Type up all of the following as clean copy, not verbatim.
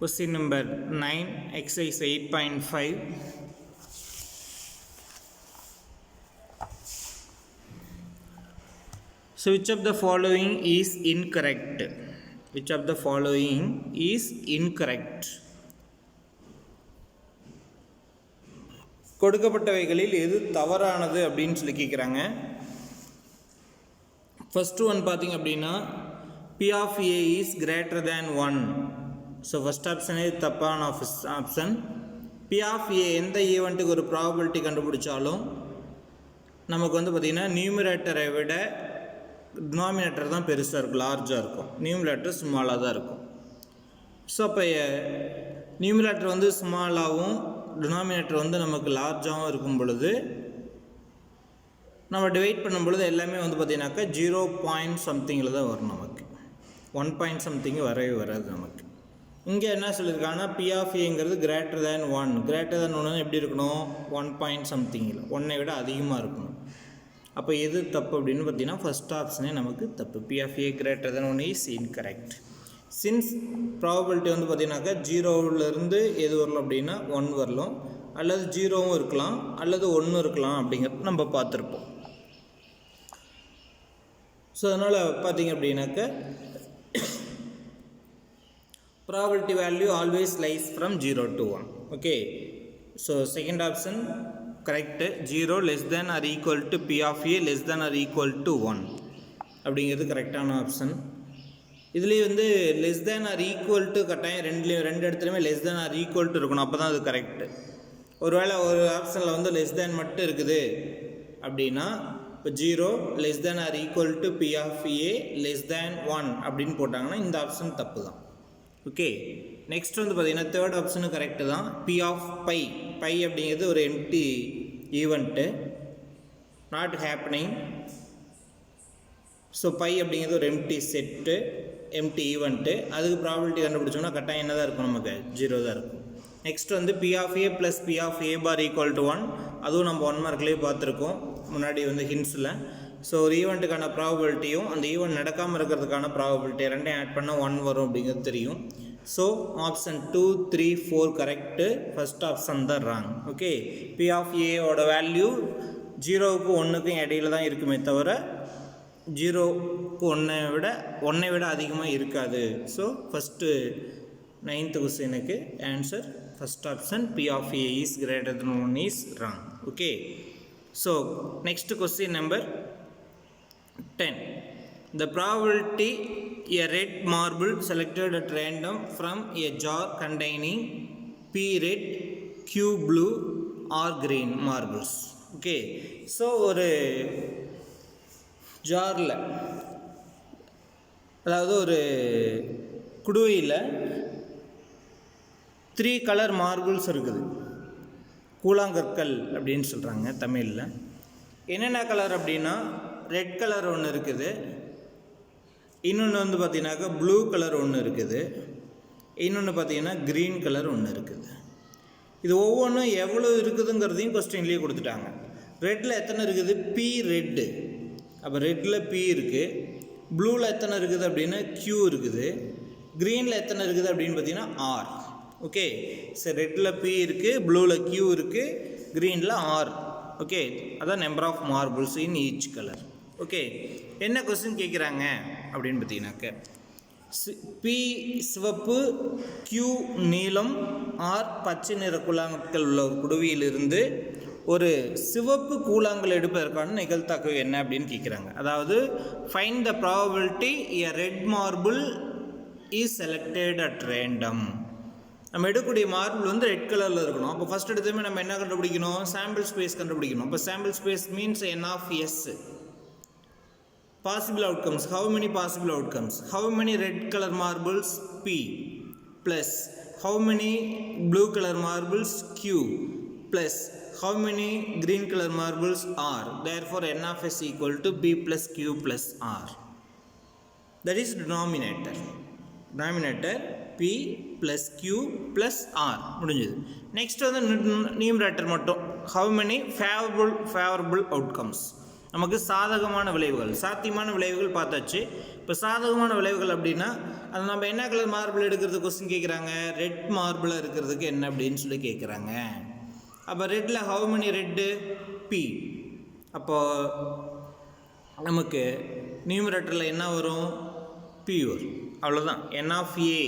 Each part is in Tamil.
Question number 9, exercise 8.5. So which of the following is incorrect? Which of the following is incorrect? கொடுக்கப்பட்டவைகளில் எது தவறானது அப்படின்னு சொல்லி கேட்குறாங்க. ஃபர்ஸ்ட் ஒன் பார்த்தீங்க அப்படின்னா P of A is greater than 1. So first option இது தப்பான ஆப்ஷன். P of A எந்த ஈவெண்ட்டுக்கு ஒரு ப்ராபபிலிட்டி கண்டுபிடிச்சாலும் நமக்கு வந்து பார்த்திங்கன்னா நியூமரேட்டரை விட டினாமினேட்டர் தான் பெருசாக இருக்கும், லார்ஜாக இருக்கும். நியூமரேட்டர் ஸ்மாலாக தான் இருக்கும். ஸோ அப்போ நியூமரேட்டர் வந்து ஸ்மாலாகவும் டினாமினேட்டர் வந்து நமக்கு லார்ஜாகவும் இருக்கும் பொழுது நம்ம டிவைட் பண்ணும் பொழுது எல்லாமே வந்து பார்த்திங்கனாக்கா 0 பாயிண்ட் சம்திங்கில் தான் வரும். நமக்கு 1 பாயிண்ட் சம்திங் வரவே வராது. நமக்கு இங்கே என்ன சொல்லியிருக்காங்கன்னா P of Aங்கிறது கிரேட்டர் தேன் 1. கிரேட்டர் தேன் 1 எப்படி இருக்கணும்? 1 பாயிண்ட் சம்திங்கில் 1ஐ விட அதிகமாக இருக்கணும். அப்போ எது தப்பு அப்படின்னு பார்த்தீங்கன்னா ஃபஸ்ட் ஆப்ஷனே நமக்கு தப்பு. P of A greater than 1 is incorrect. Since probability வந்து பார்த்தீங்கன்னாக்கா 0லேருந்து எது வரலாம் அப்படின்னா 1 வரலாம், அல்லது 0வும் இருக்கலாம், அல்லது 1 இருக்கலாம் அப்படிங்கிறது நம்ம பார்த்துருப்போம். ஸோ அதனால் பார்த்தீங்க அப்படின்னாக்கா probability value always lies from 0 to 1. Okay, so second option correct. 0 less than or equal to P of A less than or equal to 1 அப்படிங்கிறது கரெக்டான ஆப்ஷன். இதுலேயே வந்து less than or equal to கட்டாயம் ரெண்டு இடத்துலையுமே less than or equal to இருக்கணும். அப்போ தான் அது கரெக்டு. ஒருவேளை ஒரு ஆப்ஷனில் வந்து லெஸ் தேன் மட்டும் இருக்குது அப்படின்னா இப்போ 0 less than or equal to P of A less than 1 அப்படின்னு போட்டாங்கன்னா இந்த ஆப்ஷன் தப்பு தான். ஓகே, நெக்ஸ்ட் வந்து பார்த்திங்கன்னா தேர்ட் ஆப்ஷனும் கரெக்டு தான். P of பை அப்படிங்கிறது ஒரு empty event, not happening. So phi அப்படிங்கிறது ஒரு எம்டி செட்டு, எம்டி ஈவெண்ட்டு. அதுக்கு ப்ராபபிலிட்டி கண்டுபிடிச்சோம்னா கட்டாயம் என்ன தான் இருக்கும்? நமக்கு 0 தான் இருக்கும். நெக்ஸ்ட் வந்து P of A plus P of A bar equal to 1. அதுவும் நம்ம 1 மார்க்லேயே பார்த்துருக்கோம் முன்னாடி வந்து ஹின்ஸில். ஸோ ஒரு ஈவெண்ட்டுக்கான ப்ராபபிலிட்டியும் அந்த ஈவெண்ட் நடக்காமல் இருக்கிறதுக்கான ப்ராபபிலிட்டி ரெண்டையும் ஆட் பண்ணால் 1 வரும் அப்படிங்கிறது தெரியும். So option 2, 3, 4 correct. First option தான் ராங். ஓகே, P of Aவோட வேல்யூ 0க்கும் 1க்கும் இடையில தான் இருக்குமே தவிர 0க்கு 1ஐ விட அதிகமாக இருக்காது. ஸோ ஃபஸ்ட்டு 9th கொஸ்டினுக்கு answer first option P of A is greater than 1 is wrong. Okay, so next question number 10. The probability a red marble selected at random from a jar containing P red, Q blue or green marbles. Okay, so ஒரு ஜாரில், அதாவது ஒரு குடுவையில் 3 கலர் மார்பிள்ஸ் இருக்குது. கூழாங்கற்கள் அப்படின்னு சொல்கிறாங்க தமிழில். என்னென்ன கலர் அப்படின்னா ரெட் கலர் ஒன்று இருக்குது, இன்னொன்று வந்து பார்த்தீங்கன்னாக்கா ப்ளூ கலர் ஒன்று இருக்குது, இன்னொன்று பார்த்தீங்கன்னா க்ரீன் கலர் ஒன்று இருக்குது. இது ஒவ்வொன்றும் எவ்வளோ இருக்குதுங்கிறதையும் கொஸ்டின்லேயே கொடுத்துட்டாங்க. ரெட்டில் எத்தனை இருக்குது? P red. அப்போ ரெட்டில் P இருக்குது. ப்ளூவில் எத்தனை இருக்குது அப்படின்னா Q இருக்குது. க்ரீனில் எத்தனை இருக்குது அப்படின்னு பார்த்தீங்கன்னா R. ஓகே, சரி, ரெட்டில் P இருக்குது, ப்ளூவில் Q இருக்குது, க்ரீனில் R. ஓகே, அதான் number of marbles in each colour. Okay, என்ன கொஸ்டின் கேட்குறாங்க அப்படின்னு பார்த்தீங்கன்னாக்க P சிவப்பு, Q நீலம், R பச்சை நிற கூழாங்கற்கள் உள்ள ஒரு குடுவையிலிருந்து ஒரு சிவப்பு கூழாங்கல் எடுப்பதற்கான நிகழ்த்தாக்கு என்ன அப்படின்னு கேட்குறாங்க. அதாவது find the probability a red marble is selected at random. நம்ம எடுக்கக்கூடிய மார்பிள் வந்து ரெட் கலரில் இருக்கணும். அப்போ ஃபஸ்ட் எடுத்துமே நம்ம என்ன கண்டுபிடிக்கணும்? சாம்பிள் ஸ்பேஸ் கண்டுபிடிக்கணும். அப்போ sample space means N of S. Possible outcomes, how many possible outcomes? How many red color marbles? P plus how many blue color marbles? Q plus how many green color marbles? R. Therefore N of S equal to P plus Q plus R. That is denominator. Denominator P plus Q plus R முடிஞ்சது. நெக்ஸ்ட் வந்து நியூமரேட்டர் மட்டும் how many favorable outcomes. நமக்கு சாதகமான விளைவுகள், சாத்தியமான விளைவுகள் பார்த்தாச்சு. இப்போ சாதகமான விளைவுகள் அப்படின்னா அது நம்ம என்ன கலர் மார்பிள் எடுக்கிறது கொஸ்டின் கேட்குறாங்க. ரெட் மார்பிள் இருக்கிறதுக்கு என்ன அப்படின்னு சொல்லி கேட்குறாங்க. அப்போ ரெட்டில் ஹவு மெனி ரெட்டு? பி. அப்போது நமக்கு நியூமரேட்டரில் என்ன வரும்? பி வரும். அவ்வளோதான். N of A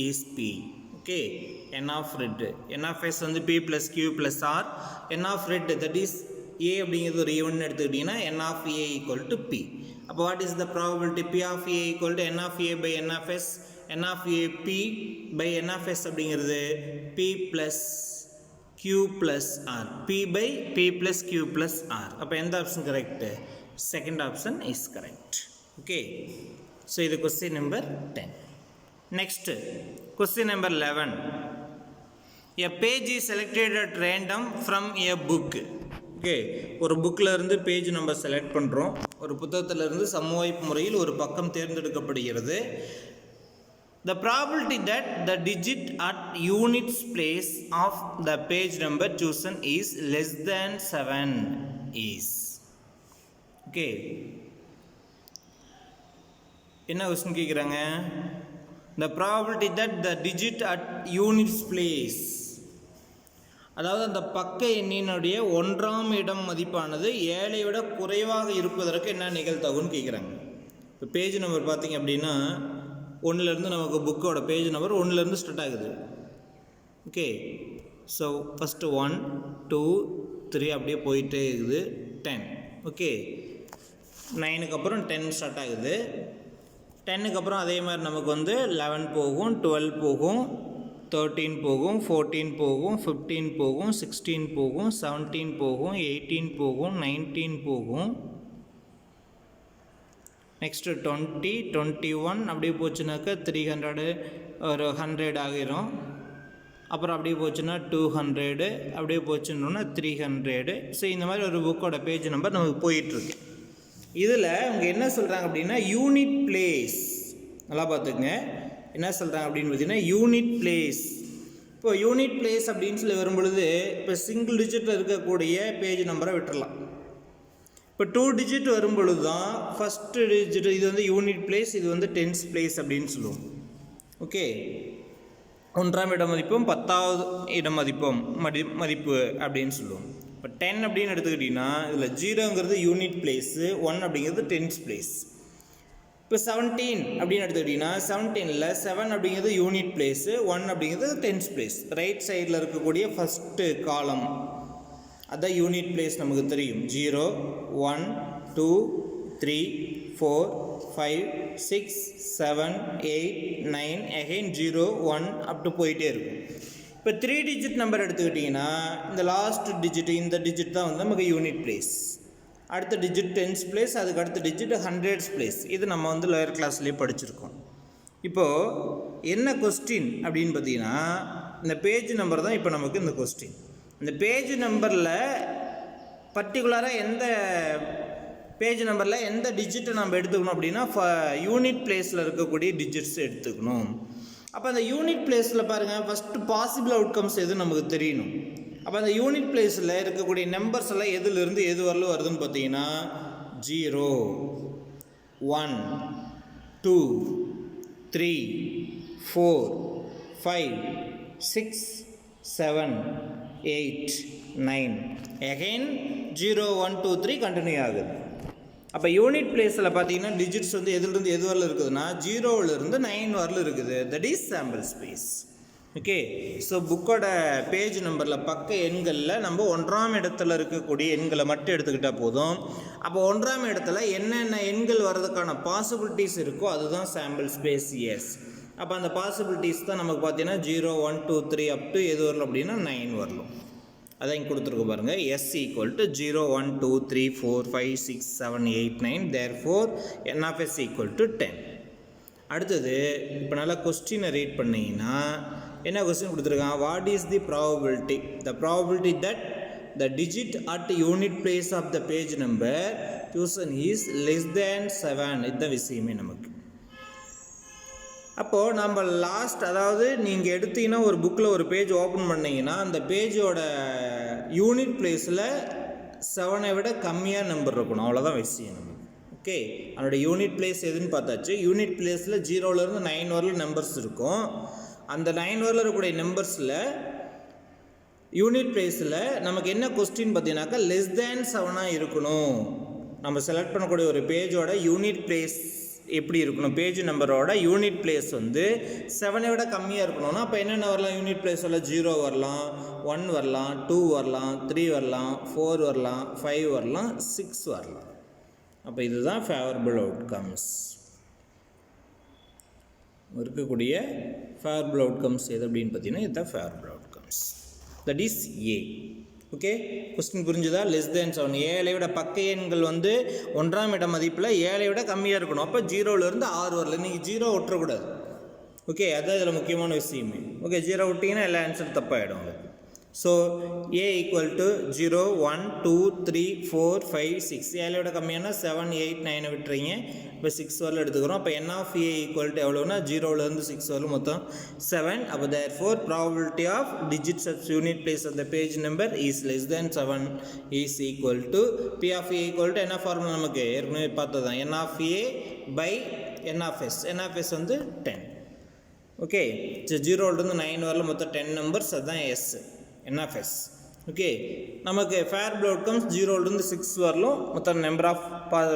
is P. Okay, n of red, n of S வந்து P plus Q plus R. N of red that is A அப்படிங்கிறது ஒரு ஈவன் எடுத்துக்கிட்டிங்கன்னா n of A equal to P. அப்போ what is the probability? P of A equal to n of A by n of S. N of A P by n of S அப்படிங்கிறது P plus Q plus R. B by P plus Q plus R. அப்போ எந்த option correct? Second option is correct. Okay, so இது question number 10. Next question number 11. A page is selected at random from a book. Okay, ஒரு புக்கில் இருந்து பேஜ் நம்ம செலக்ட் பண்ணுறோம். ஒரு புத்தகத்திலிருந்து சமவாய்ப்பு முறையில் ஒரு பக்கம் தேர்ந்தெடுக்கப்படுகிறது. The probability that the digit at units place of the page number chosen is less than 7 is. Okay, என்ன கொஸ்டின் கேட்குறாங்க? The probability that the digit at units place, அதாவது அந்த பக்க எண்ணினுடைய 1ஆம் இடம் மதிப்பானது 7ஐ விட குறைவாக இருப்பதற்கு என்ன நிகழ்தகவுன்னு கேட்குறாங்க. இப்போ பேஜ் நம்பர் பார்த்திங்க அப்படின்னா 1லேருந்து நமக்கு புக்கோட பேஜ் நம்பர் 1லேருந்து ஸ்டார்ட் ஆகுது. ஓகே, ஸோ ஃபஸ்ட்டு 1 2 3 அப்படியே போயிட்டே இருக்குது. 10. ஓகே, 9க்கு அப்புறம் 10 ஸ்டார்ட் ஆகுது. 10க்கு அப்புறம் அதே மாதிரி நமக்கு வந்து 11 போகும், 12 போகும், 13 போகும், 14 போகும், 15 போகும், 16 போகும், 17 போகும், 18 போகும், 19 போகும். நெக்ஸ்ட்டு 20 21 அப்படியே போச்சுனாக்கா 300 ஒரு 100 ஆகிரும். அப்புறம் அப்படியே போச்சுன்னா 200, அப்படியே போச்சுன்னா 300. ஸோ இந்த மாதிரி ஒரு புக்கோட பேஜ் நம்பர் நமக்கு போயிட்டுருக்கு. இதில் அவங்க என்ன சொல்கிறாங்க அப்படின்னா யூனிட் பிளேஸ். நல்லா பார்த்துக்குங்க, என்ன சொல்கிறாங்க அப்படின்னு பார்த்தீங்கன்னா யூனிட் பிளேஸ். இப்போ யூனிட் பிளேஸ் அப்படின்னு சொல்லி வரும்பொழுது இப்போ சிங்கிள் டிஜிட்டில் இருக்கக்கூடிய பேஜ் நம்பரை விட்டுடலாம். இப்போ 2 டிஜிட் வரும்பொழுது தான் ஃபஸ்ட்டு டிஜிட் இது வந்து யூனிட் பிளேஸ், இது வந்து டென்ஸ் பிளேஸ் அப்படின்னு சொல்லுவோம். ஓகே, 1ஆம் இடம் மதிப்பும் 10வது இடம் மதிப்பும் மதிப்பு அப்படின்னு சொல்லுவோம். இப்போ 10 அப்படின்னு எடுத்துக்கிட்டிங்கன்னா இதில் 0ங்கிறது யூனிட் பிளேஸு, 1 அப்படிங்கிறது டென்ஸ் பிளேஸ். இப்போ 17 அப்படின்னு எடுத்துக்கிட்டிங்கன்னா 17ல் 7 அப்படிங்கிறது யூனிட் பிளேஸு, 1 அப்படிங்கிறது டென்ஸ் பிளேஸ். ரைட் சைடில் இருக்கக்கூடிய ஃபஸ்ட்டு காலம் அதுதான் யூனிட் பிளேஸ். நமக்கு தெரியும் 0 1 2 3 4 5 6 7 8 9 அகைன் 0 1 அப் டு போயிட்டே இருக்கும். இப்போ 3 டிஜிட் நம்பர் எடுத்துக்கிட்டிங்கன்னா இந்த லாஸ்ட் டிஜிட், இந்த டிஜிட் தான் வந்து நமக்கு யூனிட் பிளேஸ். அடுத்த டிஜிட் டென்ஸ் பிளேஸ், அதுக்கு அடுத்த டிஜிட் ஹண்ட்ரட்ஸ் பிளேஸ். இது நம்ம வந்து லோயர் கிளாஸ்லேயே படிச்சிருக்கோம். இப்போது என்ன கொஸ்டின் அப்படின்னு பார்த்தீங்கன்னா இந்த பேஜ் நம்பர் தான் இப்போ நமக்கு இந்த கொஸ்டின். இந்த பேஜ் நம்பரில் பர்டிகுலராக எந்த பேஜ் நம்பரில் எந்த டிஜிட்டை நம்ம எடுத்துக்கணும் அப்படின்னா யூனிட் பிளேஸில் இருக்கக்கூடிய டிஜிட்ஸ் எடுத்துக்கணும். அப்போ அந்த யூனிட் பிளேஸில் பாருங்கள் ஃபஸ்ட்டு பாசிபிள் அவுட்கம்ஸ் எது நமக்கு தெரியணும். அப்போ அந்த யூனிட் பிளேஸில் இருக்கக்கூடிய நம்பர்ஸ் எல்லாம் எதுலேருந்து எது வரலும் வருதுன்னு பார்த்தீங்கன்னா 0 1 2 3 4 5 6 7 8 9 அகைன் 0 1 2 3 கண்டினியூ ஆகுது. அப்போ யூனிட் பிளேஸில் பார்த்தீங்கன்னா டிஜிட்ஸ் வந்து எதுலேருந்து எது வரல இருக்குதுன்னா 0லேருந்து 9 வரல இருக்குது. That is sample space. Okay, so புக்கோட பேஜ் நம்பரில் பக்க எண்களில் நம்ம 1ஆம் இடத்துல இருக்கக்கூடிய எண்களை மட்டும் எடுத்துக்கிட்டால் போதும். அப்போ 1ஆம் இடத்துல என்னென்ன எண்கள் வர்றதுக்கான பாசிபிலிட்டிஸ் இருக்கோ அதுதான் சாம்பிள் ஸ்பேஸ். எஸ், அப்போ அந்த பாசிபிலிட்டிஸ் தான் நமக்கு பார்த்தீங்கன்னா 0 1 2 3 அப் டு எது வரலாம் அப்படின்னா 9 வரலாம். அதான் இங்கே கொடுத்துருக்கு பாருங்கள். S equal to 0 1 2 3 4 5 6 7 8 9 therefore N of S equal to 10. அடுத்தது இப்போ நல்லா கொஸ்டினை ரீட் பண்ணிங்கன்னா என்ன கொஸ்டின் கொடுத்துருக்காங்க? What is the probability? The probability that the digit at unit place of the page number chosen is less than 7. இதுதான் விஷயமே நமக்கு. அப்போது நம்ம லாஸ்ட், அதாவது நீங்கள் எடுத்தீங்கன்னா ஒரு புக்கில் ஒரு பேஜ் ஓப்பன் பண்ணிங்கன்னா அந்த பேஜோட யூனிட் பிளேஸில் 7 விட கம்மியாக நம்பர் இருக்கணும், அவ்வளோதான் விஷயம் நமக்கு. ஓகே, அதோட யூனிட் பிளேஸ் எதுன்னு பார்த்தாச்சு. யூனிட் பிளேஸில் 0லேருந்து 9 வரல நம்பர்ஸ் இருக்கும். அந்த 9 வரல இருக்கக்கூடிய நம்பர்ஸில் யூனிட் பிளேஸில் நமக்கு என்ன கொஸ்டின் பார்த்தீங்கன்னாக்கா லெஸ் தேன் 7 இருக்கணும். நம்ம செலக்ட் பண்ணக்கூடிய ஒரு பேஜோட யூனிட் பிளேஸ் எப்படி இருக்கணும், பேஜ் நம்பரோட யூனிட் பிளேஸ் வந்து 7 விட கம்மியாக இருக்கணும்னா அப்போ என்னென்ன வரலாம், யூனிட் பிளேஸ் வரலாம் 0 வரலாம், 1 வரலாம், 2 வரலாம், 3 வரலாம், 4 வரலாம், 5 வரலாம், 6 வரலாம். அப்போ இதுதான் ஃபேவரபிள் அவுட்கம்ஸ். இருக்கக்கூடிய ஃபேவரபிள் அவுட்கம்ஸ் எது அப்படின்னு பார்த்தீங்கன்னா இதுதான் favourable outcomes. That is A. Okay, question புரிஞ்சுதா? லெஸ் தேன் 7, 7 விட பக்க எண்கள் வந்து 1ஆம் இட மதிப்பில் 7 விட கம்மியாக இருக்கணும். அப்போ 0லேருந்து 6 வரல, நீங்கள் 0 விட்டுறக்கூடாது. ஓகே, அதுதான் இதில் முக்கியமான விஷயமே. ஓகே, 0 விட்டிங்கன்னா எல்லா ஆன்சர் தப்பாகிடும் உங்களுக்கு. So A equal to 0, 1, 2, 3, 4, 5, 6. 7 விட கம்மியானா 7, 8, 9 விட்டுறீங்க. இப்போ 6 வரல எடுத்துக்கிறோம். அப்போ n of A equal to எவ்வளோனா 0லேருந்து 6 வரல மொத்தம் 7. அப்போ therefore probability of digits of unit place of the page number is less than 7 is equal to P of A equal to என்ன ஃபார்முலா நமக்கு ஏற்கனவே பார்த்தது தான், n of A by n of S. n of S வந்து 10. ஓகே, 0லேருந்து 9 வரல மொத்தம் 10 நம்பர்ஸ், அதுதான் S n of s. Okay, நமக்கு ஃபேவரபிள் அவுட்கம்ஸ் 0லேருந்து 6 வரலும் மொத்தம் number of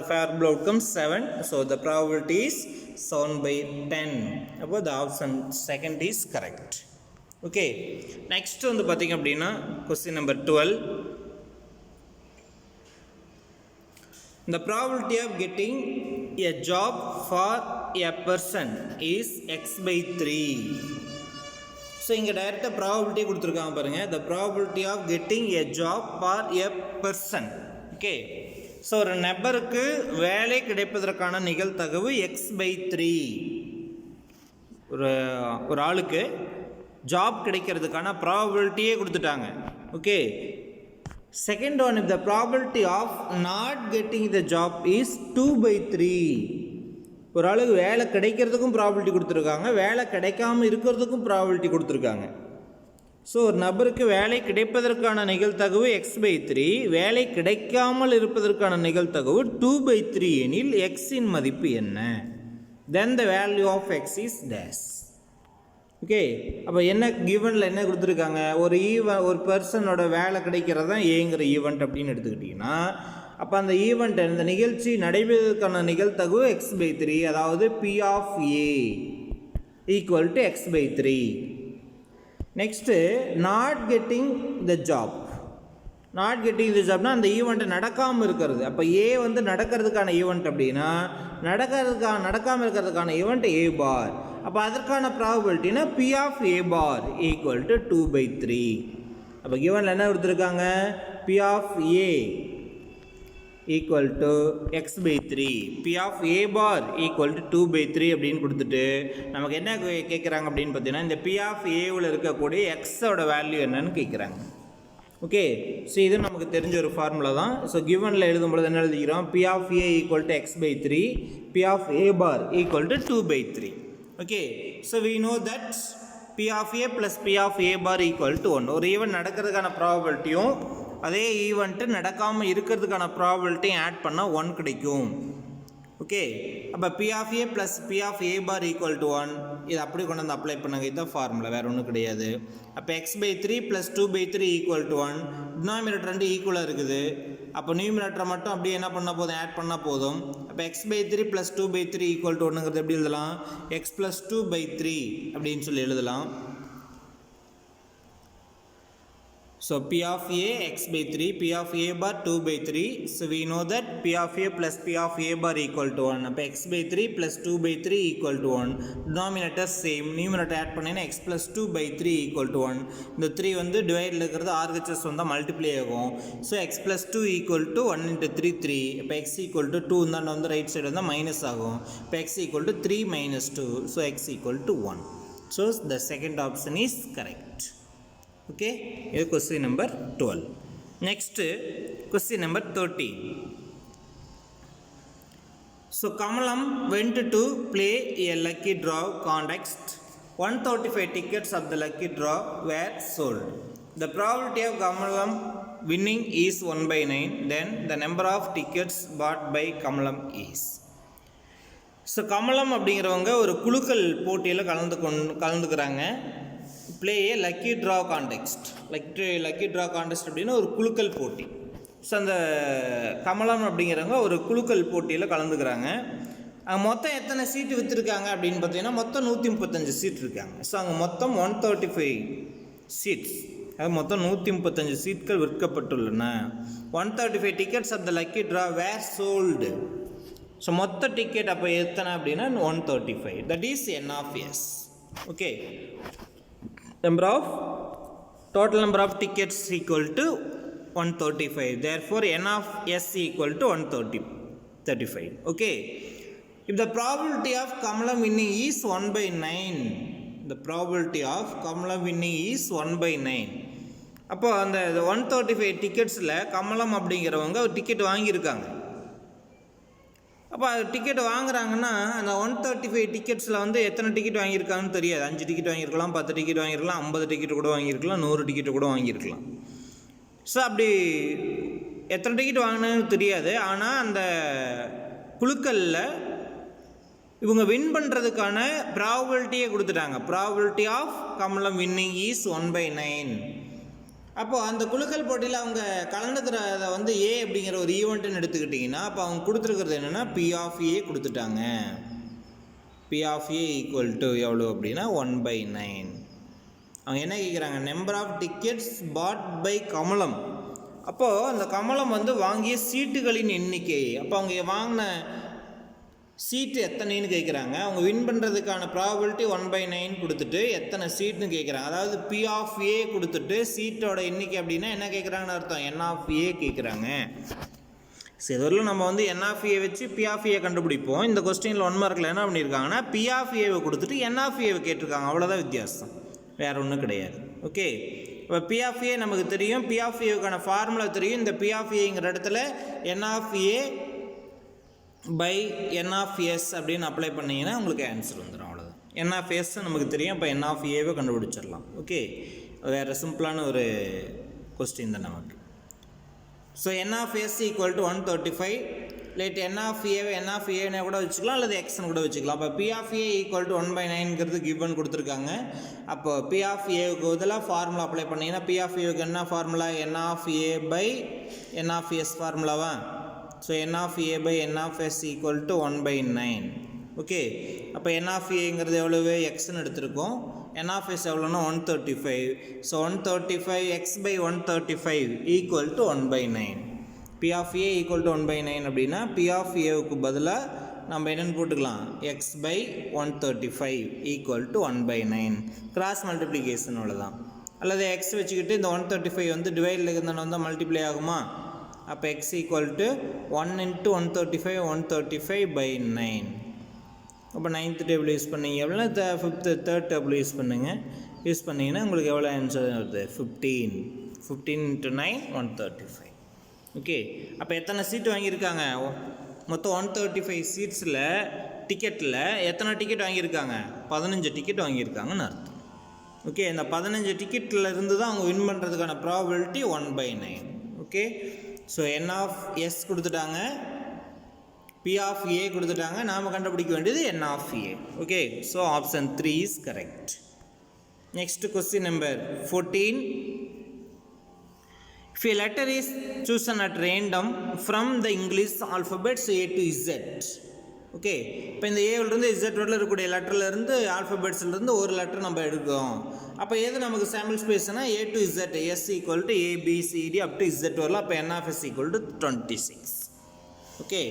favourable outcomes 7. So the probability is 7/10. அப்போ the option second is correct. Okay, next வந்து பார்த்திங்க அப்படின்னா question number 12. The probability of getting a job for a person is x/3. So இங்கே டைரெக்டாக ப்ராபபிலிட்டி கொடுத்துருக்காங்க பாருங்கள். The probability of getting a job for a person. Okay, so ஒரு நபருக்கு வேலை கிடைப்பதற்கான நிகழ்தகவு x/3. ஒரு ஆளுக்கு ஜாப் கிடைக்கிறதுக்கான ப்ராபபிலிட்டியே கொடுத்துட்டாங்க. Okay, second one, if the probability of not getting the job is 2/3. ஒரு ஆளுக்கு வேலை கிடைக்கிறதுக்கும் ப்ராபபிலிட்டி கொடுத்துருக்காங்க, வேலை கிடைக்காமல் இருக்கிறதுக்கும் ப்ராபபிலிட்டி கொடுத்துருக்காங்க. ஸோ ஒரு நபருக்கு வேலை கிடைப்பதற்கான நிகழ்தகவு x/3, வேலை கிடைக்காமல் இருப்பதற்கான நிகழ்தகவு 2/3 எனில் எக்ஸின் மதிப்பு என்ன? Then the value of x is dash. Okay, அப்போ என்ன கிவனில் என்ன கொடுத்துருக்காங்க, ஒரு பர்சனோட வேலை கிடைக்கிறது தான் ஏங்கிற ஈவெண்ட் அப்படின்னு எடுத்துக்கிட்டிங்கன்னா அப்போ அந்த ஈவெண்ட் இந்த நிகழ்ச்சி நடைபெறுவதற்கான நிகழ்தகவு x/3, அதாவது P of A equal to x/3. Next not getting the job. Not getting the ஜாப்னா அந்த ஈவெண்ட் நடக்காமல் இருக்கிறது. அப்போ ஏ வந்து நடக்கிறதுக்கான ஈவெண்ட் அப்படின்னா நடக்காமல் இருக்கிறதுக்கான ஈவெண்ட் A பார். அப்போ அதற்கான ப்ராபபிலிட்டினா P of A bar equal to 2/3. அப்போ கிவனில் என்ன கொடுத்துருக்காங்க, P of A equal to x/3, P of A bar equal to 2/3 அப்படின்னு கொடுத்துட்டு நமக்கு என்ன கேட்குறாங்க அப்படின்னு பார்த்தீங்கன்னா இந்த P ஆஃப் Aவில் இருக்கக்கூடிய எக்ஸோட வேல்யூ என்னன்னு கேட்குறாங்க. ஓகே, ஸோ இது நமக்கு தெரிஞ்ச ஒரு ஃபார்முலா தான். ஸோ கிவனில் எழுதும்பொழுது என்ன எழுதிக்கிறோம், P of A equal to x/3, P of A bar equal to 2/3. Okay, so we know that P of A plus P of A bar equal to 1. ஒரு ஈவெண்ட் நடக்கிறதுக்கான ப்ராபபிலிட்டியும் அதே ஈவெண்ட்டு நடக்காமல் இருக்கிறதுக்கான ப்ராபபிலிட்டியும் ஆட் பண்ணால் 1 கிடைக்கும். ஓகே, அப்போ P of A plus P of A bar equal to 1 இது அப்படி கொண்டு வந்து அப்ளை பண்ணுங்க. இதுதான் ஃபார்முலா, வேறு ஒன்றும் கிடையாது. அப்போ x/3 plus 2/3 equal to 1. Denominator 2 ஈக்குவலாக இருக்குது. அப்போ நியூமினேட்டரை மட்டும் அப்படியே என்ன பண்ணால் போதும், ஆட் பண்ணால் போதும். அப்போ x/3 ப்ளஸ் 2/3 ஈக்குவல் டு 1ங்கிறது எப்படி எழுதலாம், x ப்ளஸ் 2/3 அப்படின்னு சொல்லி எழுதலாம். So P of A x/3, P of A bar 2/3. So we know that P of A plus P of A bar equal to 1. அப்போ x/3 plus 2/3 equal to 1. Denominator same. Numerator add பண்ணேன்னா x plus 2/3 equal to 1. இந்த 3 வந்து டிவைடில் இருக்கிறது RHS வந்தால் மல்டிப்ளை ஆகும். So x plus 2 equal to 1 into 3 3. இப்போ x equal to 2 தான் வந்து ரைட் சைடு வந்தால் மைனஸ் ஆகும். இப்போ x equal to 3 minus 2. So x equal to 1. So the second option is correct. Okay, this is question number 12. Next, question number 13. So Kamalam went to play a lucky draw contest. 135 tickets of the lucky draw were sold. the probability of Kamalam winning is 1 by 9, then the number of tickets bought by Kamalam is. So Kamalam அப்படிங்கிறவங்க ஒரு குலுக்கல் போட்டியில் கலந்துக்கிறாங்க. Play a lucky draw contest. Lucky draw contest அப்படின்னா ஒரு குலுக்கல் போட்டி. ஸோ அந்த கமலம் அப்படிங்கிறவங்க ஒரு குலுக்கல் போட்டியில் கலந்துக்கிறாங்க. மொத்தம் எத்தனை சீட்டு விற்றுருக்காங்க அப்படின்னு பார்த்தீங்கன்னா மொத்தம் 135 சீட் இருக்காங்க. ஸோ அங்கே மொத்தம் 135 சீட்ஸ், அது மொத்தம் 135 சீட்கள் விற்கப்பட்டுள்ளன. 135 tickets of the lucky draw were sold. So மொத்த டிக்கெட் அப்போ எத்தனை அப்படின்னா 135. That is N of S. Okay, total number of tickets equal to 135. Therefore n of s equal to 135. Okay, if the probability of Kamalam winning is 1 by 9, the probability of Kamalam winning is 1 by 9. அப்போ அந்த 135 டிக்கெட்ஸில் கமலம் அப்படிங்கிறவங்க ஒரு டிக்கெட் வாங்கியிருக்காங்க. அப்போ டிக்கெட் வாங்குறாங்கன்னா அந்த 135 டிக்கெட்ஸில் வந்து எத்தனை டிக்கெட் வாங்கியிருக்காங்கன்னு தெரியாது. 5 டிக்கெட் வாங்கியிருக்கலாம், 10 டிக்கெட் வாங்கியிருக்கலாம், 50 டிக்கெட் கூட வாங்கியிருக்கலாம், 100 டிக்கெட் கூட வாங்கியிருக்கலாம். ஸோ அப்படி எத்தனை டிக்கெட் வாங்கினு தெரியாது. ஆனால் அந்த குழுக்களில் இவங்க வின் பண்ணுறதுக்கான ப்ராபபிலிட்டியை கொடுத்துட்டாங்க. Probability of Kamalam winning is 1 by 9. அப்போது அந்த குலுக்கல் போட்டியில் அவங்க கலந்துக்கிறத வந்து ஏ அப்படிங்கிற ஒரு ஈவெண்ட்டுன்னு எடுத்துக்கிட்டிங்கன்னா அப்போ அவங்க கொடுத்துருக்கிறது என்னென்னா பி ஆஃப் ஏ கொடுத்துட்டாங்க. P of A equal to எவ்வளோ அப்படின்னா 1 by 9. அவங்க என்ன கேட்குறாங்க, number of tickets bought by Kamalam. அப்போது அந்த கமலம் வந்து வாங்கிய சீட்டுகளின் எண்ணிக்கை. அப்போ அவங்க வாங்கின சீட்டு எத்தனைன்னு கேட்குறாங்க. அவங்க வின் பண்ணுறதுக்கான ப்ராபபிலிட்டி 1 by 9 கொடுத்துட்டு எத்தனை சீட்னு கேட்குறாங்க. அதாவது பி ஆஃப் ஏ கொடுத்துட்டு சீட்டோட எண்ணிக்கை அப்படின்னா என்ன கேட்குறாங்கன்னு அர்த்தம், என் ஆஃப் ஏ கேட்குறாங்க. சரி, இதுவரையிலும் நம்ம வந்து என் ஆஃப் ஏ வச்சு பி ஆஃப் ஏ கண்டுபிடிப்போம். இந்த கொஸ்டினில் 1 மார்க்கில் என்ன பண்ணியிருக்காங்கன்னா பி ஆஃப் ஏவை கொடுத்துட்டு என் ஆஃப் ஏவை கேட்டிருக்காங்க. அவ்வளோதான் வித்தியாசம், வேறு ஒன்றும் கிடையாது. ஓகே, இப்போ பி ஆஃப் ஏ நமக்கு தெரியும், பி ஆஃப் ஏவுக்கான ஃபார்முலா தெரியும். இந்த பி ஆஃப் ஏங்கிற இடத்துல n of A by n of S அப்படின்னு அப்ளை பண்ணிங்கன்னா உங்களுக்கு ஆன்சர் வந்துடும். அவ்வளோதான். என் ஆஃப் எஸ் நமக்கு தெரியும், இப்போ என் ஆஃப் ஏவை கண்டுபிடிச்சிடலாம். ஓகே, வேறு சிம்பிளான ஒரு கொஸ்டின் தான் நமக்கு. So N of S equal to 135. Let N of ஏவை என் ஆஃப் ஏன்னு கூட வச்சுக்கலாம், அல்லது எக்ஸ்னு கூட வச்சுக்கலாம். அப்போ P of A equal to 1 by 9ங்கிறது கிவன் கொடுத்துருக்காங்க. அப்போ பி ஆஃப் ஏவுக்கு பதிலாக ஃபார்முலா அப்ளை பண்ணிங்கன்னா பி ஆஃப் ஏவுக்கு என்ன formula, n of A by n of S ஃபார்முலாவா. So N of A by n of S equal to 1 by 9. Okay, அப்போ என் ஆஃப் ஏங்கிறது எவ்வளவு, எக்ஸ்ன்னு எடுத்திருக்கோம். என் ஆஃப் எஸ் எவ்வளோன்னா 135. So 135 x by 135 equal to 1 by 9. P of A equal to 1 by 9 அப்படின்னா பி ஆஃப் ஏவுக்கு பதிலாக நம்ம என்னென்னு போட்டுக்கலாம், X by 135 equal to 1 by 9. Cross multiplication அவ்வளோதான். அல்லது எக்ஸ் வச்சுக்கிட்டு இந்த 135 வந்து டிவைடில் இருந்தால் வந்தால் மல்டிப்ளை ஆகுமா. அப்போ X equal to 1 into 135 135 by 9. அப்போ 9th டேபிள் யூஸ் பண்ணிங்க அப்படின்னா 5th third டேபிள் யூஸ் பண்ணுங்கள். யூஸ் பண்ணிங்கன்னா உங்களுக்கு எவ்வளோ ஆன்சர் வருது, 15 into 9 135. ஓகே, அப்போ எத்தனை சீட்டு வாங்கியிருக்காங்க, மொத்தம் 135 சீட்ஸில் டிக்கெட்டில் எத்தனை டிக்கெட் வாங்கியிருக்காங்க, 15 டிக்கெட் வாங்கியிருக்காங்கன்னு அர்த்தம். ஓகே, இந்த 15 டிக்கெட்டில் இருந்து தான் அவங்க வின் பண்ணுறதுக்கான probability 1 by 9. Okay, so N of S கொடுத்துட்டாங்க, பி ஆஃப் ஏ கொடுத்துட்டாங்க, நாம் கண்டுபிடிக்க வேண்டியது n of A. Okay, so option 3 is correct. Next question number 14. If a letter is chosen at random from the English alphabets A to Z. Okay, இப்போ இந்த ஏவிலிருந்து இசட் வரல இருக்கக்கூடிய லெட்டர்லேருந்து ஆல்ஃபபெட்ஸ்லேருந்து ஒரு லெட்டர் நம்ம எடுக்கிறோம். அப்போ எது நமக்கு சாம்பிள் ஸ்பேஸ்னா A to Z, S equal to A B C D up to Z வரலாம். அப்போ n of S equal to 26. Okay,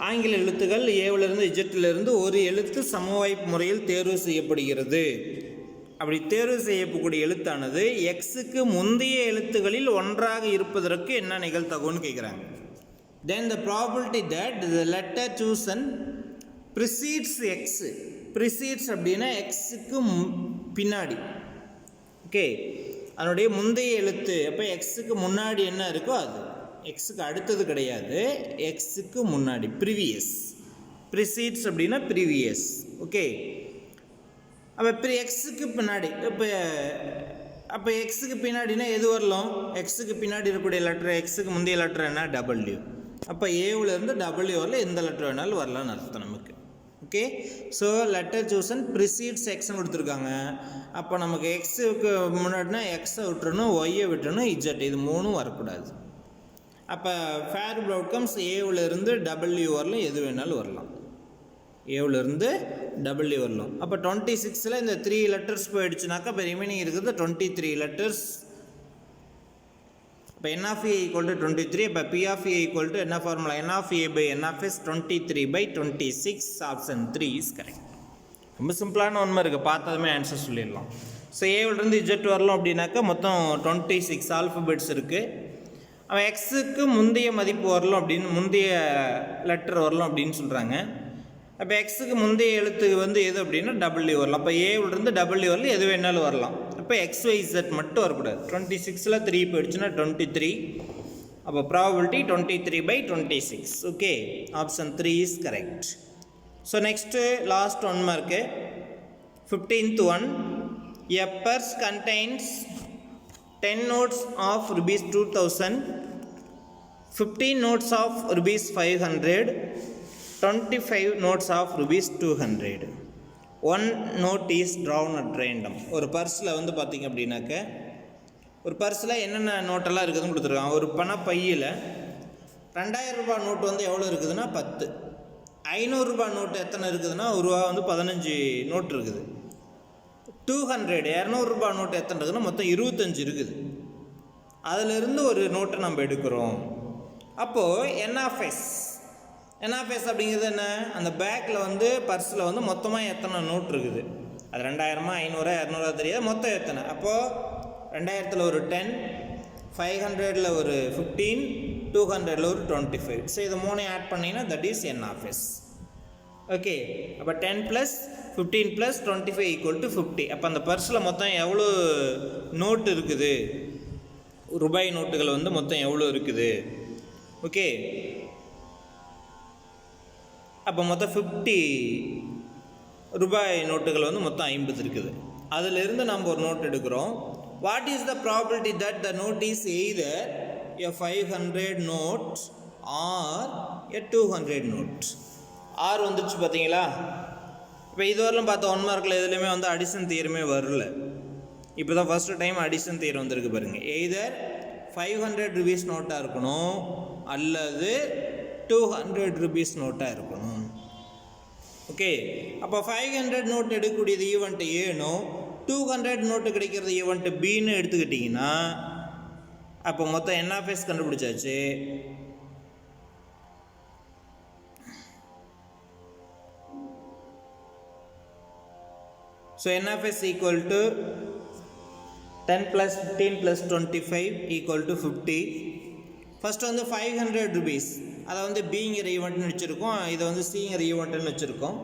ஆங்கில எழுத்துக்கள் ஏவிலிருந்து இஜட்டிலிருந்து ஒரு எழுத்து சமவாய்ப்பு முறையில் தேர்வு செய்யப்படுகிறது. அப்படி தேர்வு செய்யக்கூடிய எழுத்தானது எக்ஸுக்கு முந்தைய எழுத்துக்களில் ஒன்றாக இருப்பதற்கு என்ன நிகழ்தகவுன்னு கேட்குறாங்க. Then the probability that the letter chosen precedes x. precedes அப்படின்னா எக்ஸுக்கு பின்னாடி. ஓகே, அதனுடைய முந்தைய எழுத்து. அப்போ எக்ஸுக்கு முன்னாடி என்ன இருக்கோ அது, எக்ஸுக்கு அடுத்தது கிடையாது, எக்ஸுக்கு முன்னாடி, ப்ரீவியஸ். precedes அப்படின்னா ப்ரீவியஸ். ஓகே, அப்போ எக்ஸுக்கு பின்னாடி. இப்போ அப்போ எக்ஸுக்கு பின்னாடினா எது வரலாம்? எக்ஸுக்கு பின்னாடி இருக்கக்கூடிய லெட்டர், எக்ஸுக்கு முந்தைய லெட்டர் என்ன? டபிள்யூ. அப்போ ஏவிலேருந்து டபிள்யூ வரல எந்த லெட்டர் வேணாலும் வரலான்னு அர்த்தம் நமக்கு. Okay, so letter chosen precedes எக்ஸ்ன்னு கொடுத்துருக்காங்க. அப்போ நமக்கு எக்ஸுக்கு முன்னாடினா எக்ஸை விட்டுறணும், ஒய்யை விட்டுறணும், இஜெட் இது மூணும் வரக்கூடாது. அப்போ ஃபேரபிள் அவுட்கம்ஸ் ஏவிலேருந்து டபிள்யூ வரலாம், எது வேணாலும் வரலாம். ஏவிலேருந்து டபிள்யூ வரலாம். அப்போ 26 இந்த 3 லெட்டர்ஸ் போயிடுச்சுனாக்கா இப்போ ரிமைனிங் இருக்குது 23 லெட்டர்ஸ். இப்போ n of a equal to 23. இப்போ p of a equal to என்ன formula? n of a by n of s 23/26. Option 3 is correct. ரொம்ப சிம்பிளான ஒன்று இருக்குது, பார்த்ததுமே ஆன்சர் சொல்லிடலாம். ஸோ ஏவிலேருந்து இஜெட் வரலாம் அப்படின்னாக்கா மொத்தம் 26 ஆல்ஃபபெட்ஸ் இருக்குது. அவன் எக்ஸுக்கு முந்தைய மதிப்பு வரலாம் அப்படின்னு, முந்தைய லெட்டர் வரலாம் அப்படின்னு சொல்கிறாங்க. அப்போ எக்ஸுக்கு முந்தைய எழுத்து வந்து எது அப்படின்னா டபிள்யூ வரலாம். அப்போ ஏவிலிருந்து டபிள்யூ வரலாம், எது வேணாலும் வரலாம். அப்போ XYZ மட்டும் வரக்கூடாது. 26 3 போயிடுச்சுன்னா 23. அப்போ probability 23/26. Okay, option 3 is correct. So next last one mark 15th one. A purse contains 10 notes of rupees 2000, 15 notes of rupees 500, 25 notes of rupees 200. One note is drawn at random. ஒரு பர்ஸில் வந்து பார்த்திங்க அப்படின்னாக்க, ஒரு பர்ஸில் என்னென்ன நோட்டெல்லாம் இருக்குதுன்னு கொடுத்துருக்காங்க. ஒரு பணப்பையில் 2000 ரூபாய் நோட்டு வந்து எவ்வளோ இருக்குதுன்னா 10. 500 ரூபாய் நோட்டு எத்தனை இருக்குதுன்னா ஒரு ரூபா வந்து 15 நோட்டு இருக்குது. 200 200 ரூபாய் நோட்டு எத்தனை இருக்குதுன்னா மொத்தம் 25 இருக்குது. அதிலிருந்து ஒரு நோட்டை நம்ம எடுக்கிறோம். அப்போது என்ஆஃப்எஸ் அப்படிங்கிறது என்ன? அந்த பேக்கில் வந்து பர்ஸில் வந்து மொத்தமாக எத்தனை நோட் இருக்குது, அது 2000 500 200 தெரியாது, மொத்தம் எத்தனை. அப்போது 2000 ஒரு 10, 500 ஒரு 15, 200 ஒரு 25. ஸோ இது மூணு ஆட் பண்ணிங்கன்னா தட் இஸ் என்ஆஃப்எஸ். ஓகே, அப்போ 10 + 15 + 25 = 50. அப்போ அந்த பர்ஸில் மொத்தம் எவ்வளோ நோட்டு இருக்குது, ரூபாய் நோட்டுகள் வந்து மொத்தம் எவ்வளோ இருக்குது. ஓகே, அப்போ மொத்தம் 50 ரூபாய் நோட்டுகள் வந்து மொத்தம் 50 இருக்குது. அதிலிருந்து நம்ம ஒரு நோட் எடுக்கிறோம். What is the probability that the note is either a 500 note or a 200 note? Or வந்துச்சு பார்த்தீங்களா? இப்போ இதுவரையிலும் பார்த்த 1 மார்க்கில் எதுலேயுமே வந்து அடிஷன் தியரமே வரல. இப்போ தான் ஃபஸ்ட்டு டைம் அடிஷன் தியரம் வந்திருக்கு பாருங்கள். எய்தர் 500 rupees நோட்டாக இருக்கணும் அல்லது 200 rupees நோட்டாக இருக்கணும். ஓகே, அப்போ 500 நோட் எடுக்கக்கூடியது ஈவெண்ட் ஏனும் 200 நோட்டு கிடைக்கிறது ஈவெண்ட் பின்னு எடுத்துக்கிட்டிங்கன்னா அப்போ மொத்தம் என்ஆஃப்எஸ் கண்டுபிடிச்சாச்சு. So n of S equal to 10 + 15 + 25 = 50. First வந்து 500 rupees அதை வந்து பிங்கிற ஈவெண்ட்னு வச்சுருக்கோம், இதை வந்து சிங்கிற ஈவெண்ட்டுன்னு வச்சுருக்கோம்.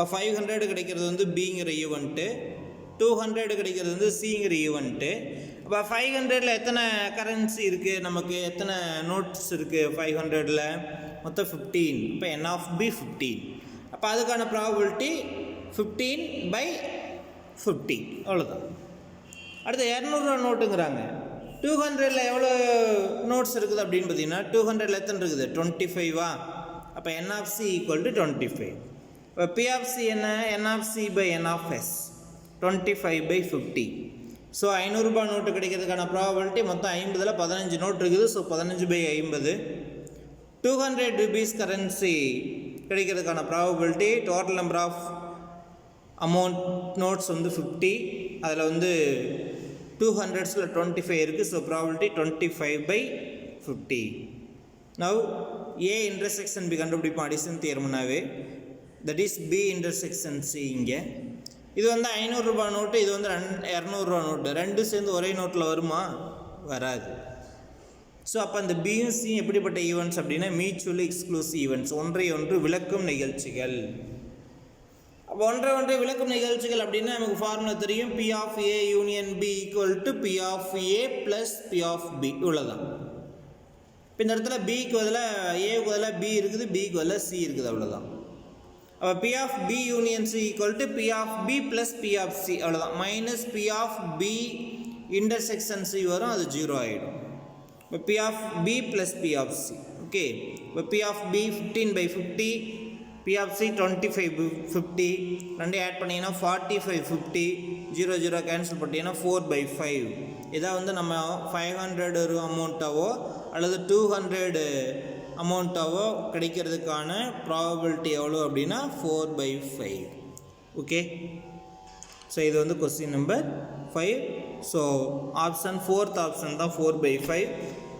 500 கிடைக்கிறது வந்து பிங்கிற ஈவெண்ட்டு, 200 கிடைக்கிறது வந்து சிங்கிற ஈவெண்ட்டு. அப்போ 500ல் எத்தனை கரன்சி இருக்குது, நமக்கு எத்தனை நோட்ஸ் இருக்குது 500ல்? மொத்தம் 15. இப்போ n(b) 15. அப்போ அதுக்கான ப்ராபபிலிட்டி 15/50 அவ்வளோதான். அடுத்து 200 நோட்டுங்கிறாங்க. 200ல் எவ்வளோ நோட்ஸ் இருக்குது அப்படின்னு பார்த்தீங்கன்னா 200ல் எத்தனை இருக்குது? 25. அப்போ n(c) = 25. இப்போ p(c) என்ன? n(c/n)(s) 25/50. ஸோ 500 ரூபாய் நோட்டு கிடைக்கிறதுக்கான ப்ராபபிலிட்டி மொத்தம் 50ல் 15 நோட் இருக்குது. ஸோ 15/50. 200 rupees கரன்சி கிடைக்கிறதுக்கான probability total number of amount notes வந்து 50. அதில் வந்து 200ஸில் 25 இருக்குது. So probability 25/50. Now A intersection B கண்டுபிடிப்போம் அடிஷன் தியரம்னாவே. That is B intersection C. இங்கே இது வந்து 500 ரூபாய் நோட்டு, இது வந்து 200 ரூபா நோட்டு, ரெண்டும் சேர்ந்து ஒரே நோட்டில் வருமா? வராது. ஸோ அப்போ அந்த பியும் சியும் எப்படிப்பட்ட ஈவெண்ட்ஸ் அப்படின்னா மியூச்சுவலி எக்ஸ்க்ளூசிவ் ஈவெண்ட்ஸ், ஒன்றை ஒன்று விளக்கும் நிகழ்ச்சிகள். அப்போ ஒன்றை விளக்கும் நிகழ்ச்சிகள் அப்படின்னா நமக்கு ஃபார்முலா தெரியும். P of A union B = P of A + P of B. இவ்வளோதான். இப்போ இந்த இடத்துல பிக்கு பதிலாக ஏக்கு பதிலாக பி இருக்குது, பிக்கு பதிலாக சி இருக்குது, அவ்வளோதான். அப்போ P of B union C = P of B + P of C, அவ்வளோதான். -P of B intersection C வரும், அது 0 ஆகிடும். இப்போ P of B plus P of C. Okay, இப்போ P of B 15/50, P of C 25/50, ரெண்டையும் ஆட் பண்ணிங்கன்னா 45/50, 0 0 கேன்சல் பண்ணிட்டீங்கன்னா 4/5. இதான் வந்து நம்ம 500 அமௌண்ட்டாவோ அல்லது 200 அமௌண்ட்டாவோ கிடைக்கிறதுக்கான ப்ராபபிலிட்டி எவ்வளோ அப்படின்னா 4/5. ஓகே, ஸோ இது வந்து question number 5. So option 4th option தான் 4/5.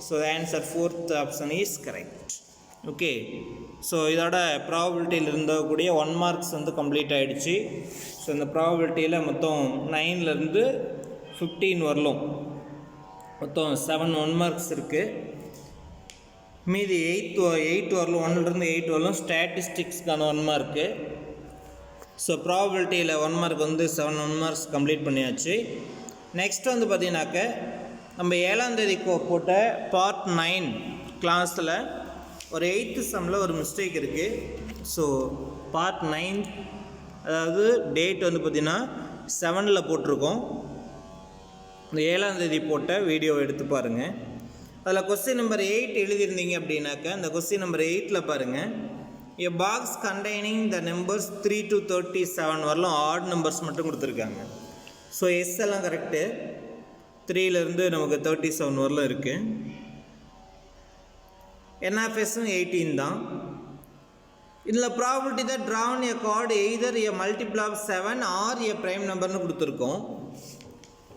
So answer 4th option is correct. Okay, so இதோட ப்ராபபிலிட்டியில் இருந்தக்கூடிய 1 மார்க்ஸ் வந்து கம்ப்ளீட் ஆகிடுச்சு. ஸோ இந்த ப்ராபபிலிட்டியில் மொத்தம் 9லேருந்து 15 வரலும் மொத்தம் 7 1 மார்க்ஸ் இருக்குது. மீதி 8 வரலும், 1லேருந்து 8 வரலும் ஸ்டாட்டிஸ்டிக்ஸ்க்கான 1 மார்க்கு. ஸோ ப்ராபபிலிட்டியில் 1 மார்க் வந்து 7 1 மார்க்ஸ் கம்ப்ளீட் பண்ணியாச்சு. நெக்ஸ்ட் வந்து பார்த்தீங்கன்னாக்க நம்ம 7ஆம் தேதி போட்ட பார்ட் 9 கிளாஸில் ஒரு 8th சம்மில் ஒரு மிஸ்டேக் இருக்குது. ஸோ பார்ட் 9 அதாவது டேட் வந்து பார்த்திங்கன்னா 7ல் போட்டிருக்கோம். இந்த 7ஆம் தேதி போட்ட வீடியோவை எடுத்து பாருங்கள். அதில் கொஸ்டின் நம்பர் 8 எழுதியிருந்தீங்க அப்படின்னாக்க அந்த கொஸ்டின் நம்பர் 8ல் பாருங்கள், a box containing the numbers 3 to 37 வரலாம் ஆட் நம்பர்ஸ் மட்டும் கொடுத்துருக்காங்க. ஸோ எஸ் எல்லாம் கரெக்டு, 3லேருந்து நமக்கு 37 வரலாம் இருக்குது. என்எஃப்எஸும் 18 தான். இதில் ப்ராபபிலிட்டி தான் drawn a card either a multiple of 7 or a prime நம்பர்னு கொடுத்துருக்கோம்.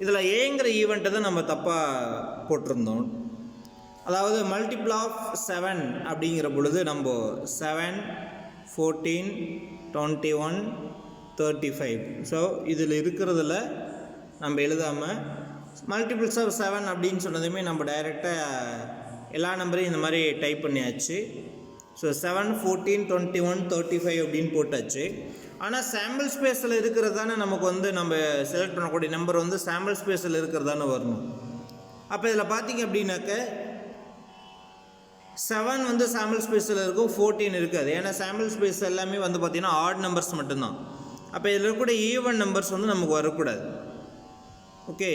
இதில் ஏங்கிற ஈவெண்ட்டை தான் நம்ம தப்பாக போட்டிருந்தோம். அதாவது மல்டிபிள் ஆஃப் 7 அப்படிங்கிற பொழுது நம்ம 7 14 21 35. ஸோ இதில் இருக்கிறதுல நம்ம எழுதாமல் மல்டிபிள்ஸ் ஆஃப் 7 அப்படின்னு சொன்னதுமே நம்ம டைரெக்டாக எல்லா நம்பரையும் இந்த மாதிரி டைப் பண்ணியாச்சு. ஸோ 7 14 21 35 அப்படின்னு போட்டாச்சு. ஆனால் சாம்பிள் ஸ்பேஸில் இருக்கிறது தானே நமக்கு வந்து நம்ம செலக்ட் பண்ணக்கூடிய நம்பர் வந்து சாம்பிள் ஸ்பேஸில் இருக்கிறது தானே வரணும். அப்போ இதில் பார்த்தீங்க அப்படின்னாக்க 7 வந்து சாம்பிள் ஸ்பேஸில் இருக்கும், 14 இருக்காது. ஏன்னா சாம்பிள் ஸ்பேஸ் எல்லாமே வந்து பார்த்திங்கன்னா ஆட் நம்பர்ஸ் மட்டும்தான். அப்போ இதில் இருக்கக்கூடிய ஈவன் நம்பர்ஸ் வந்து நமக்கு வரக்கூடாது. ஓகே,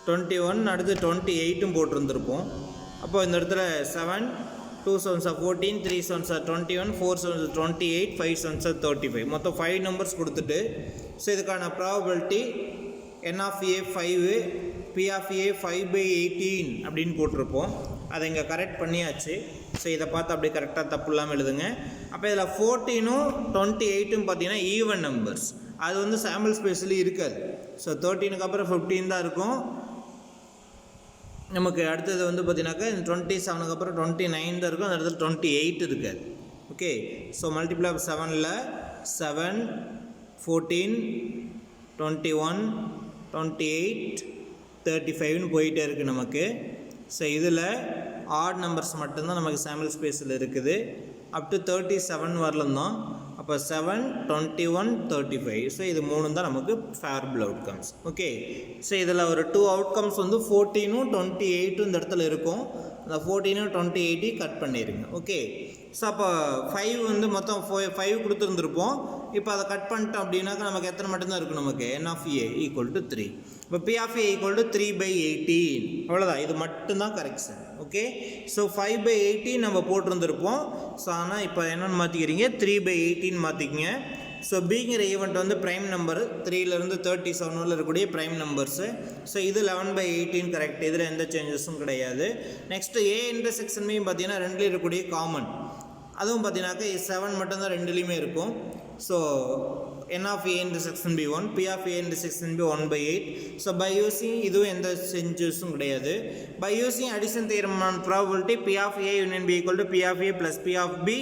21 அடுத்து 28ம் போட்டிருந்துருப்போம். அப்போ இந்த இடத்துல 7 2 7s are 14, 3 7s are 21, 4 7s are 28, 5 7s are 35. மொத்தம் 5 நம்பர்ஸ் கொடுத்துட்டு ஸோ இதுக்கான probability n of a 5, p of a 5/18 அப்படின்னு போட்டிருப்போம். அதை இங்கே கரெக்ட் பண்ணியாச்சு. ஸோ இதை பார்த்து அப்படியே கரெக்டாக தப்பு இல்லாமல் எழுதுங்க. அப்போ இதில் 14ம் 28ம் பார்த்தீங்கன்னா ஈவன் நம்பர்ஸ், அது வந்து சாம்பிள் ஸ்பேஸ்லேயும் இருக்காது. ஸோ 13க்கு அப்புறம் 15 தான் இருக்கும் நமக்கு. அடுத்தது வந்து பார்த்தீங்கன்னாக்கா இந்த 27க்கு அப்புறம் 29 தான் இருக்கும், அந்த இடத்துல 28 இருக்காது. ஓகே, ஸோ மல்டிபிள் ஆஃப் 7ல் 7 14 21 28 35ன்னு போயிட்டே இருக்குது நமக்கு. ஸோ இதில் ஆட் நம்பர்ஸ் மட்டும்தான் நமக்கு சாம்பிள் ஸ்பேஸில் இருக்குது. அப் டு 37 வரலும் தான். அப்போ 7 21 35. ஸோ இது 3 தான் நமக்கு ஃபேவரபிள் அவுட்கம்ஸ். ஓகே, ஸோ இதில் ஒரு 2 அவுட்கம்ஸ் வந்து 14ம் 28ம் இந்த இடத்துல இருக்கும். அந்த 14ம் 28 கட் பண்ணிடுங்க. ஓகே, ஸோ அப்போ 5 வந்து மொத்தம் 5 கொடுத்துருந்துருப்போம். இப்போ அதை கட் பண்ணிட்டோம் அப்படின்னாக்கா நமக்கு எத்தனை மட்டும்தான் இருக்கும், நமக்கு n of a = 3. இப்போ p of a = 3/18. அவ்வளோதான், இது மட்டும்தான் கரெக்ஷன். ஓகே, ஸோ 5/18 நம்ம போட்டிருந்துருப்போம். ஸோ ஆனால் இப்போ என்னென்னு மாற்றிக்கிறீங்க, 3/18 மாற்றிக்கிங்க. ஸோ பிங்கிற ஈவெண்ட் வந்து ப்ரைம் நம்பர் 3லேருந்து 37 இருக்கக்கூடிய ப்ரைம் நம்பர்ஸு. ஸோ இது 11/18 கரெக்ட், இதில் எந்த சேஞ்சஸும் கிடையாது. நெக்ஸ்ட்டு ஏ இன்டர்செக்ஷன்லையும் பார்த்தீங்கன்னா 2லேயும் இருக்கக்கூடிய காமன், அதுவும் பார்த்தீங்கன்னாக்கா 7 மட்டும்தான் 2லேயுமே இருக்கும். So n of a intersection b 1, p of a intersection b 1/8. So by using இதுவும் எந்த சேஞ்சஸும் கிடையாது. By using addition theorem probability p of a union b = p of a plus p of b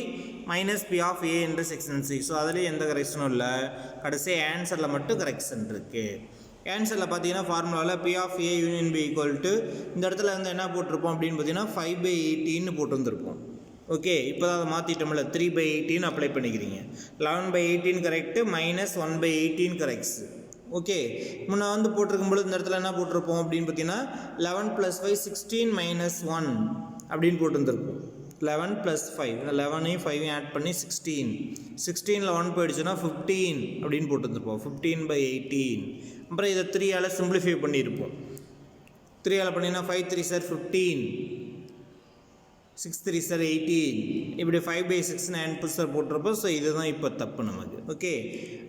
minus p of a intersection c. So அதுலேயும் எந்த கரெக்ஷனும் இல்லை. கடைசி ஆன்சரில் மட்டும் கரெக்ஷன் இருக்குது. ஆன்சரில் பார்த்தீங்கன்னா ஃபார்முலாவில் p of a union b = இந்த இடத்துல வந்து என்ன போட்டிருப்போம் அப்படின்னு பார்த்தீங்கன்னா 5/18 போட்டிருந்துருப்போம். ஓகே, இப்போ தான் அதை மாற்றிட்டோம்ல, 3/18 அப்ளை பண்ணிக்கிறீங்க. 11/18 கரெக்டு, -1/18 கரெக்ட்ஸ். ஓகே, முன்னே வந்து போட்டிருக்கும்போது இந்த இடத்துல என்ன போட்டிருப்போம் அப்படின்னு பார்த்தீங்கன்னா 11 + 5 16 - 1 அப்படின்னு போட்டுருந்துருப்போம். 11 + 5, 11ஐயும் 5ஐயும் ஆட் பண்ணி 16. 16ல் 1 போயிடுச்சுன்னா 15 அப்படின்னு போட்டுருந்துருப்போம். 15/18. அப்புறம் இதை 3ஆல் சிம்பிளிஃபை பண்ணியிருப்போம். 3ஆல் பண்ணினா 5 3 சார் 15, 6 3 சார் 18, இப்படி 5/6 ஆன்சர் சார் போட்டிருப்போம். ஸோ இதுதான் இப்போ தப்பு நமக்கு. ஓகே,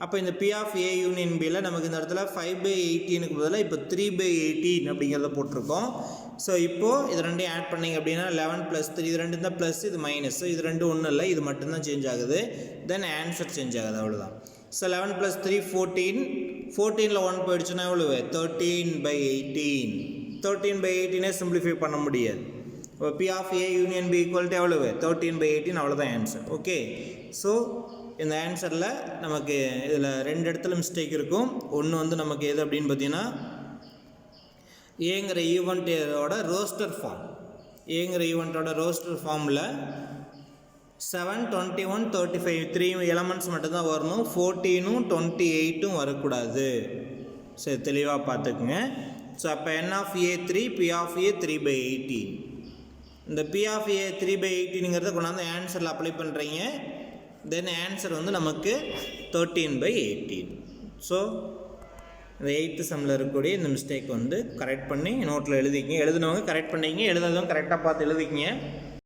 அப்போ இந்த P ஆஃப் A யூனியன் Bயில் நமக்கு இந்த இடத்துல 5/18க்கு பதிலாக இப்போ 3/18 அப்படிங்கிறத போட்டிருக்கோம். ஸோ இப்போது இது ரெண்டையும் ஆட் பண்ணிங்க அப்படின்னா 11 + 3, இது ரெண்டு தான் ப்ளஸ், இது மைனஸ். ஸோ இது ரெண்டும் ஒன்றும் இல்லை, இது மட்டும்தான் சேஞ்ச் ஆகுது. தென் ஆன்சர் சேஞ்ச் ஆகுது, அவ்வளோதான். ஸோ 11 + 3 14, 14ல் 1 போயிடுச்சுன்னா எவ்வளவு? 13/18. 13/18 சிம்பிளிஃபை பண்ண முடியாது. இப்போ P of A union B equal to எவ்வளவு? 13/18, அவ்வளோதான் ஆன்சர். ஓகே, ஸோ இந்த ஆன்சரில் நமக்கு இதில் 2 இடத்துல மிஸ்டேக் இருக்கும். ஒன்று வந்து நமக்கு எது அப்படின்னு பார்த்தீங்கன்னா ஏங்கிற ஈவெண்ட்டோட ரோஸ்டர் ஃபார்ம். ஏங்கிற ஈவெண்ட்டோட ரோஸ்டர் ஃபார்மில் 7, 21, 35 3 எலமெண்ட்ஸ் மட்டும்தான் வரணும். 14ம் 28ம் வரக்கூடாது. சரி, தெளிவாக பார்த்துக்குங்க. ஸோ அப்போ N of A 3, P of A 3/18. இந்த P ஆஃப் A 3/18ங்கிறத கொண்டாந்து ஆன்சரில் அப்ளை பண்ணுறீங்க. தென் ஆன்சர் வந்து நமக்கு 13/18. ஸோ இந்த 8th சம்மில் இருக்கக்கூடிய இந்த மிஸ்டேக் வந்து கரெக்ட் பண்ணி நோட்டில் எழுதிக்கிங்க. எழுதுனவங்க கரெக்ட் பண்ணிக்கிங்க, எழுதாதவங்க கரெக்டாக பார்த்து எழுதிக்கிங்க.